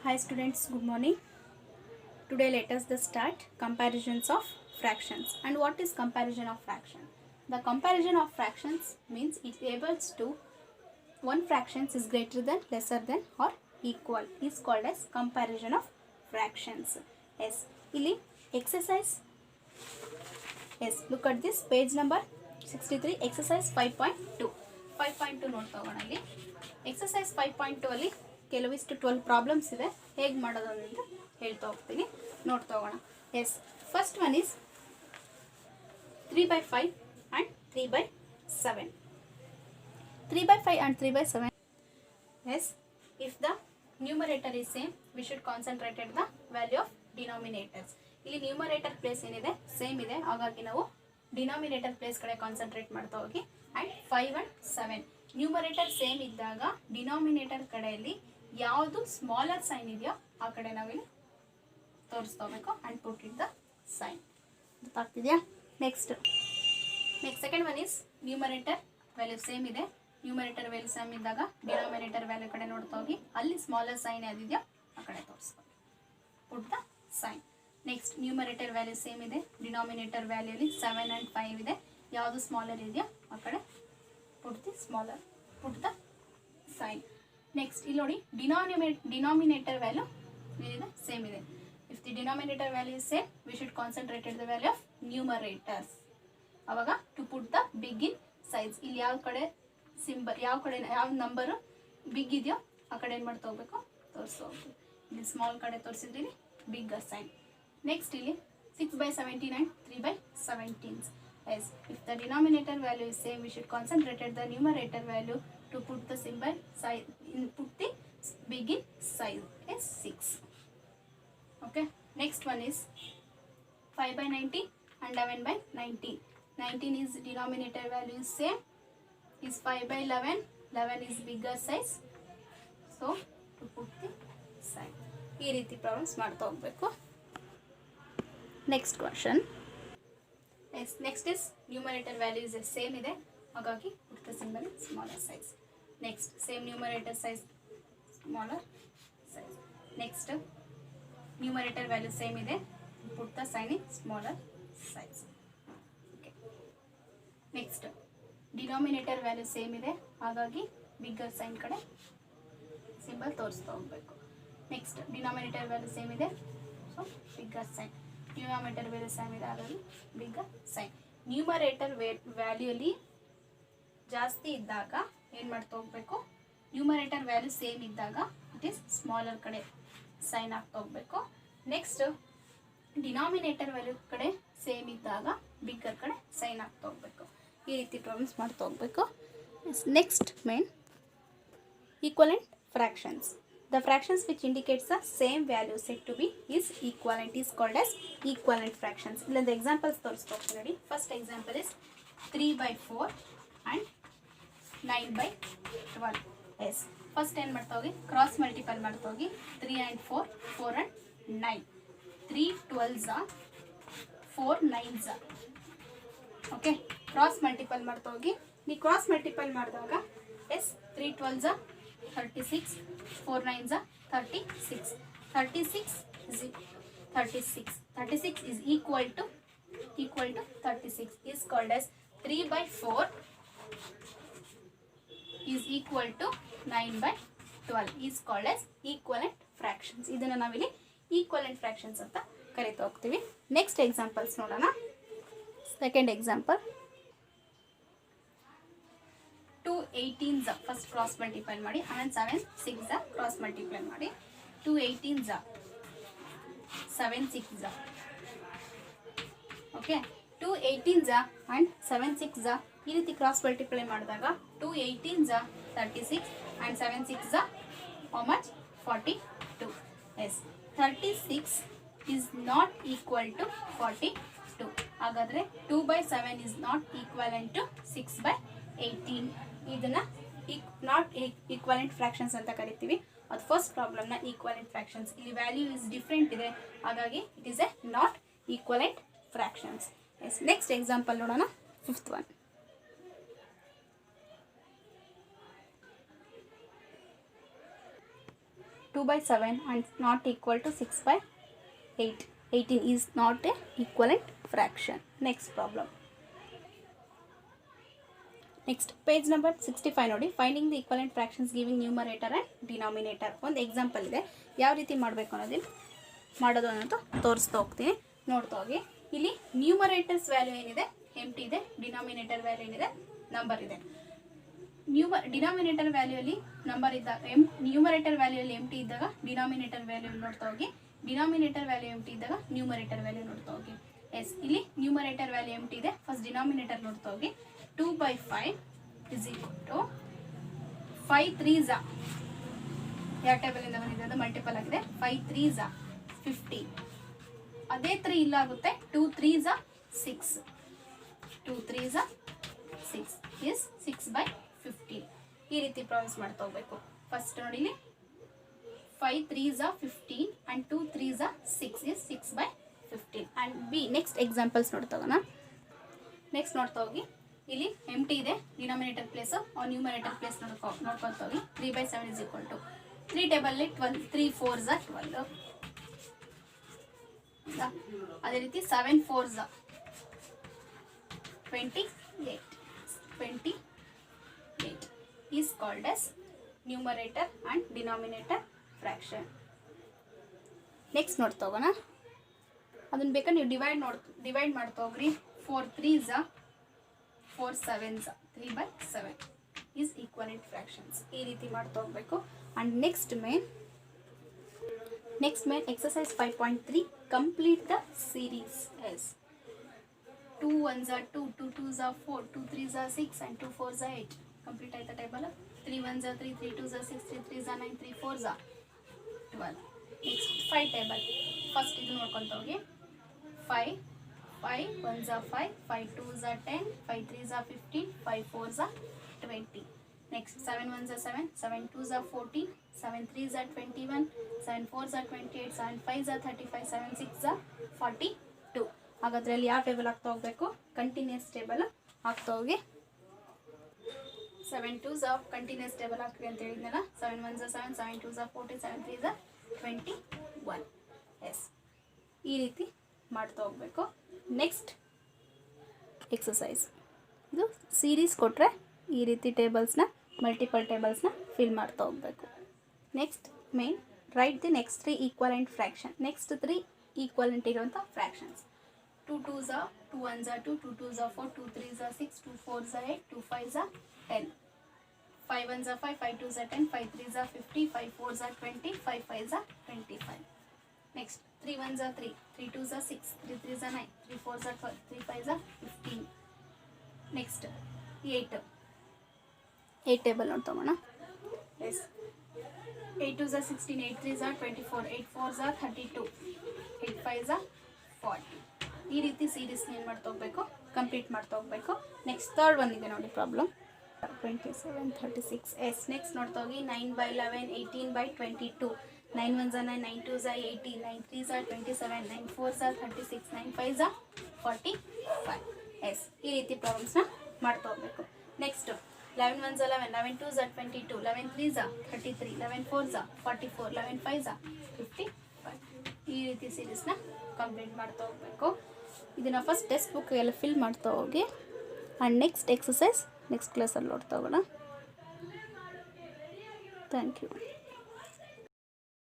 Hi students, good morning. Today let us start comparisons of fractions. And what is comparison of fraction? The comparison of fractions means it able to one fraction is greater than, lesser than or equal is called as comparison of fractions. Yes, ಇಲ್ಲಿ exercise. Yes, look at this page number 63 exercise 5.2. 5.2 ನೋಡ್ತಾ ಹೋಗೋಣ ಇಲ್ಲಿ. Exercise 5.2 ಅಲ್ಲಿ ಕೆಲವಿಷ್ಟು 12 problems ಇದೆ. ಹೇಗೆ ಮಾಡೋದು ಅಂತ ಹೇಳ್ತಾ ಹೋಗ್ತೀನಿ, ನೋಡ್ತಾ ಹೋಗೋಣ. Yes, first one is 3/5 and 3/7. 3/5 and 3/7. Yes, if the numerator is same, we should concentrate at the value of denominators. ಇಲ್ಲಿ ನ್ಯೂಮರೇಟರ್ ಪ್ಲೇಸ್ ಏನಿದೆ ಸೇಮ್ ಇದೆ, ಹಾಗಾಗಿ ನಾವು ಡಿನಾಮಿನೇಟರ್ ಪ್ಲೇಸ್ ಕಡೆ ಕಾನ್ಸಂಟ್ರೇಟ್ ಮಾಡ್ತಾ ಹೋಗಿ. ಆ್ಯಂಡ್ 5 and 7 ನ್ಯೂಮರೇಟರ್ ಸೇಮ್ ಇದ್ದಾಗ ಡಿನಾಮಿನೇಟರ್ ಕಡೆಯಲ್ಲಿ ಯಾವುದು ಸ್ಮಾಲರ್ ಸೈನ್ ಇದೆಯೋ ಆ ಕಡೆ ನಾವಿಲ್ಲಿ ತೋರಿಸ್ಕೋಬೇಕು. And put it the sign. ಗೊತ್ತಾಗ್ತಿದೆಯಾ? Next second one is numerator value same ಇದೆ. ನ್ಯೂಮರೇಟರ್ ವ್ಯಾಲ್ಯೂ ಸೇಮ್ ಇದ್ದಾಗ ಡಿನಾಮಿನೇಟರ್ ವ್ಯಾಲ್ಯೂ ಕಡೆ ನೋಡ್ತಾ ಹೋಗಿ ಅಲ್ಲಿ ಸ್ಮಾಲರ್ ಸೈನ್ ಯಾವುದಿದೆಯೋ ಆ ಕಡೆ ತೋರಿಸ್ಕೋಬೇಕು. Put the sign. Next numerator value same ಇದೆ, ಡಿನಾಮಿನೇಟರ್ ವ್ಯಾಲ್ಯೂಲಿ 7 and 5 ಇದೆ. ಯಾವುದು ಸ್ಮಾಲರ್ ಇದೆಯೋ ಆ ಕಡೆ put the smaller, put the sign. Next ಇಲ್ಲಿ ನೋಡಿ ಡಿನಾಮಿನೇಟರ್ ವ್ಯಾಲ್ಯೂ ಏನಿದೆ ಸೇಮ್ ಇದೆ. If the denominator value is same, we should concentrate the value of numerators. ಅವಾಗ to put the big in size. ಇಲ್ಲಿ ಯಾವ ಕಡೆ ಸಿಂಬಲ್, ಯಾವ ಕಡೆ ಯಾವ ನಂಬರು ಬಿಗ್ ಇದೆಯೋ ಆ ಕಡೆ ಏನು ಮಾಡ್ತಾ ಹೋಗ್ಬೇಕು, ತೋರಿಸ್ತಾ ಹೋಗ್ಬೇಕು. ಇಲ್ಲಿ ಸ್ಮಾಲ್ ಕಡೆ ತೋರಿಸಿದ್ದೀನಿ, ಬಿಗ್ ಸೈನ್. ನೆಕ್ಸ್ಟ್ ಇಲ್ಲಿ 6/17 and 3/17. Yes, if the denominator value is same, we should concentrate at the numerator value to put the symbol size, put the big in size is 6. Okay, next one is 5/19 and 11/19. 19 is denominator value is same, is 5/11. 11 is bigger size, so to put the sign. ಈ ರೀತಿ problems ಮಾಡ್ತಾ ಹೋಗಬೇಕು. Next question. Next is numerator value is same ಇದೆ, ಹಾಗಾಗಿ put the symbol smaller size. Next same numerator size smaller size. Next numerator value same ಇದೆ, put the sign in smaller size. Okay. Next denominator value same ಇದೆ, ಹಾಗಾಗಿ bigger sign ಕಡೆ symbol ತೋರಿಸ್ತಾ ಹೋಗಬೇಕು. Next denominator value same ಇದೆ, so bigger sign. Numerator value same ಇದೆ, ಹಾಗಾಗಿ bigger sign. Numerator ವ್ಯಾಲ್ಯೂಲಿ ಜಾಸ್ತಿ ಇದ್ದಾಗ ಏನು ಮಾಡ್ತಾ ಹೋಗಬೇಕು, ನ್ಯೂಮರೇಟರ್ ವ್ಯಾಲ್ಯೂ ಸೇಮ್ ಇದ್ದಾಗ ಇಟ್ ಈಸ್ ಸ್ಮಾಲರ್ ಕಡೆ ಸೈನ್ ಆಗ್ತಾ ಹೋಗಬೇಕು. ನೆಕ್ಸ್ಟ್ ಡಿನಾಮಿನೇಟರ್ ವ್ಯಾಲ್ಯೂ ಕಡೆ ಸೇಮ್ ಇದ್ದಾಗ ಬಿಗ್ಗರ್ ಕಡೆ ಸೈನ್ ಆಗ್ತಾ ಹೋಗಬೇಕು. ಈ ರೀತಿ ಪ್ರಾಬ್ಲಮ್ಸ್ ಮಾಡ್ತಾ ಹೋಗಬೇಕು. Next main equivalent fractions. The fractions which indicates the same value said to be is equivalent is called as equivalent fractions. Illande examples ತೋರಿಸ್ತಾ ನೋಡಿ. First example is 3/4 and 9/12. Yes, first ಏನು ಮಾಡ್ತಾ ಹೋಗಿ ಕ್ರಾಸ್ ಮಲ್ಟಿಪಲ್ ಮಾಡ್ತಾ ಹೋಗಿ. 3 and 4, 4 and 9. 3 12s are 4 9s are. Okay, cross multiple ಮಾಡ್ತಾ ಹೋಗಿ. ನೀವು ಕ್ರಾಸ್ ಮಲ್ಟಿಪಲ್ ಮಾಡಿದಾಗ S 3 12s are 36, 4 9s are 36. 36 is equal to 36 is called as 3/4 is equal to 9/12 is called as equivalent fractions. ಇದನ್ನ ನಾವಿಲ್ಲಿ equivalent fractions ಅಂತ ಕರೀತಾ ಹೋಗ್ತೀವಿ. Next examples ನೋಡೋಣ. Second example 2 18s first cross multiply ಮಾಡಿ, ಆಮೇಲೆ 7 6 cross multiply ಮಾಡಿ. 2 18s 7 6. Okay, 2 18s and 7 6 ಈ ರೀತಿ ಕ್ರಾಸ್ ಮಲ್ಟಿಪ್ಲೈ ಮಾಡಿದಾಗ 2 18s 36 and 7 6 how much 42. Yes, 36 is not equal to 42. ಹಾಗಾದರೆ 2/7 ಈಸ್ ನಾಟ್ ಈಕ್ವಲೆಂಟ್ ಟು 6/18. ಇದನ್ನು ನಾಟ್ ಈಕ್ವಲೆಂಟ್ ಫ್ರ್ಯಾಕ್ಷನ್ಸ್ ಅಂತ ಕರಿತೀವಿ. ಅದು ಫಸ್ಟ್ ಪ್ರಾಬ್ಲಮ್ನ ಈಕ್ವಲೆಂಟ್ ಫ್ರ್ಯಾಕ್ಷನ್ಸ್. ಇಲ್ಲಿ ವ್ಯಾಲ್ಯೂ ಇಸ್ ಡಿಫ್ರೆಂಟ್ ಇದೆ, ಹಾಗಾಗಿ it is a not equivalent fractions. Yes, next example ನೋಡೋಣ. Fifth one. 2 2/7 and not equal to 6/8. 18 is not a equivalent fraction. Next problem. Next page number 65 ನೋಡಿ. Finding the equivalent fractions giving numerator and denominator. ಒಂದು example ಇದೆ, ಯಾವ ರೀತಿ ಮಾಡಬೇಕು ಮಾಡೋದು ಅನ್ನೋದು ತೋರಿಸ್ತಾ ಹೋಗ್ತೀನಿ, ನೋಡ್ತಾ ಹೋಗಿ. ಇಲ್ಲಿ ನ್ಯೂಮರೇಟರ್ಸ್ ವ್ಯಾಲ್ಯೂ ಏನಿದೆ ಎಂಟಿ ಇದೆ, ಡಿನಾಮಿನೇಟರ್ ವ್ಯಾಲ್ಯೂ ಏನಿದೆ ನಂಬರ್ ಇದೆ. ಡಿನಾಮಿನೇಟರ್ ವ್ಯಾಲ್ಯೂಲಿ ನಂಬರ್ ಇದ್ದಾಗ ನ್ಯೂಮರೇಟರ್ ವ್ಯಾಲ್ಯೂಲಿ ಎಂಟಿ ಇದ್ದಾಗ ಡಿನಾಮಿನೇಟರ್ ವ್ಯಾಲ್ಯೂ ನೋಡ್ತಾ ಹೋಗಿ, ಡಿನಾಮಿನೇಟರ್ ವ್ಯಾಲ್ಯೂ ಎಂಟಿ ಇದ್ದಾಗ ನ್ಯೂಮರೇಟರ್ ವ್ಯಾಲ್ಯೂ ನೋಡ್ತಾ ಹೋಗಿ. ಎಸ್, ಇಲ್ಲಿ ನ್ಯೂಮರೇಟರ್ ವ್ಯಾಲ್ಯೂ ಎಂಟಿ ಇದೆ, ಫಸ್ಟ್ ಡಿನಾಮಿನೇಟರ್ ನೋಡ್ತಾ ಹೋಗಿ. 2/5 is equal to 5 3s ಯಾವ ಟೇಬಲಿಂದ ಬಂದಿದೆ ಅದು ಮಲ್ಟಿಪಲ್ ಆಗಿದೆ. 5 3s 50. ಅದೇ 3 ಇಲ್ಲ ಆಗುತ್ತೆ. 2 3s 6. 2 3s 6 is 6/15. ಈ ರೀತಿ ಪ್ರಾಬ್ಲಮ್ಸ್ ಮಾಡ್ತಾ ಹೋಗ್ಬೇಕು. ಫಸ್ಟ್ ನೋಡಿ, 5 3s 15 and 2 3s 6 is 6/15. and B next examples ನೋಡ್ತಾ ಹೋಗೋಣ. ನೆಕ್ಸ್ಟ್ ನೋಡ್ತಾ ಹೋಗಿ, ಇಲ್ಲಿ ಎಂಟಿ ಇದೆ, ಡಿನಾಮಿನೇಟರ್ ಪ್ಲೇಸ್ ನ್ಯೂಮರೇಟರ್ ಪ್ಲೇಸ್ ನೋಡ್ಕೊತ ಹೋಗಿ. 3/7 is equal to 3 ಟೇಬಲ್ಲಿ 12, 3 4s 12. ಅದೇ ರೀತಿ 7 4s 28 is called as numerator and denominator fraction. Next ನೋಡ್ತಾ ಹೋಗೋಣ. ಅದನ್ನ ಬೇಕಾದ್ರೆ ನೀವು ಡಿವೈಡ್ ಮಾಡ್ತಾ ಹೋಗ್ರಿ. 4 3s 4 7s 3/7 is equivalent fractions. ಈ ರೀತಿ ಮಾಡ್ತಾ ಹೋಗ್ಬೇಕು. and next main exercise 5.3 complete the series as 2 1s 2, 2 2s 4, 2 3s 6 and 2 4s 8. complete ಆಯ್ತಾ table. 3 1s 3, 3 2s 6, 3 3s 9, 3 4s 12. next 5 table. First ಇದು ನೋಡ್ಕೊಂತ ಹೋಗಿ. 5 1s 5, 5 2s 10, 5 3s 15, 5 4s 20. next 7 1s 7, 7 2s 14, 7 3s 21, 7 4s 28, 7 5s 35, 7 6s 42. ಹಾಗಾದ್ರೆ ಅಲ್ಲಿ ಯಾವ table ಆಗ್ತಾ ಹೋಗಬೇಕು? Continuous table ಆಗ್ತಾ ಹೋಗಿ. 7 2s ಕಂಟಿನ್ಯೂಸ್ ಟೇಬಲ್ ಹಾಕ್ರಿ ಅಂತ ಹೇಳಿದ್ನಲ್ಲ. 7 1s 7, 7 2s 40, 7 3s 21. ಎಸ್, ಈ ರೀತಿ ಮಾಡ್ತಾ ಹೋಗಬೇಕು. ನೆಕ್ಸ್ಟ್ ಎಕ್ಸಸೈಸ್, ಇದು ಸೀರೀಸ್ ಕೊಟ್ಟರೆ ಈ ರೀತಿ ಟೇಬಲ್ಸ್ನ ಮಲ್ಟಿಪಲ್ ಟೇಬಲ್ಸ್ನ ಫಿಲ್ ಮಾಡ್ತಾ ಹೋಗಬೇಕು. Next main right the next 3 equivalent fraction. Next 3 equivalent ಇರುವಂಥ fractions. 2 2s 2 1s 2, 2 2s 4, 2 3s 6, 2 4s 8, 2 5s 10, 5 1s 5, 5 2s 10, 5 3s 50, 5 4s 20, 5 5s 25. next 3 1s 3, 3 2s 6, 3 3s 9, 3 4s 12, 3 5s 15. next 8 table ನೋಡ್ತೋಣ. Yes, 8 2s 16, 8 3s 24, 8 4s 32, 8 5s 40. ಈ ರೀತಿ ಸೀರೀಸ್ನ ಏನು ಮಾಡ್ತಾ ಹೋಗಬೇಕು, complete ಮಾಡ್ತಾ ಹೋಗಬೇಕು. Next third one ಇದೆ ನೋಡಿ ಪ್ರಾಬ್ಲಮ್. 27 36. ಎಸ್, ನೆಕ್ಸ್ಟ್ ನೋಡ್ತಾ ಹೋಗಿ. 9/11, 18/22, 9 1s 9, 9 2s 18, 9 3s 27, 9 4s 36, 9 5s 45. S, ಈ ರೀತಿ ಪ್ರಾಬ್ಲಮ್ಸ್ನ ಮಾಡ್ತಾ ಹೋಗಬೇಕು. Next 11 1s 11, 11 2s 22, 11 3s 33, 11 4s 44, 11 5s 55. ಈ ರೀತಿ ಸೀರೀಸ್ನ ಕಂಪ್ಲೀಟ್ ಮಾಡ್ತಾ ಹೋಗಬೇಕು. ಇದನ್ನು ಫಸ್ಟ್ ಟೆಕ್ಸ್ಟ್ ಬುಕ್ ಎಲ್ಲ ಫಿಲ್ ಮಾಡ್ತಾ ಹೋಗಿ. ಆ್ಯಂಡ್ ನೆಕ್ಸ್ಟ್ ಎಕ್ಸಸೈಸ್ ನೆಕ್ಸ್ಟ್ ಕ್ಲಾಸಲ್ಲಿ ನೋಡ್ತಾ ಹೋಗೋಣ. Thank you.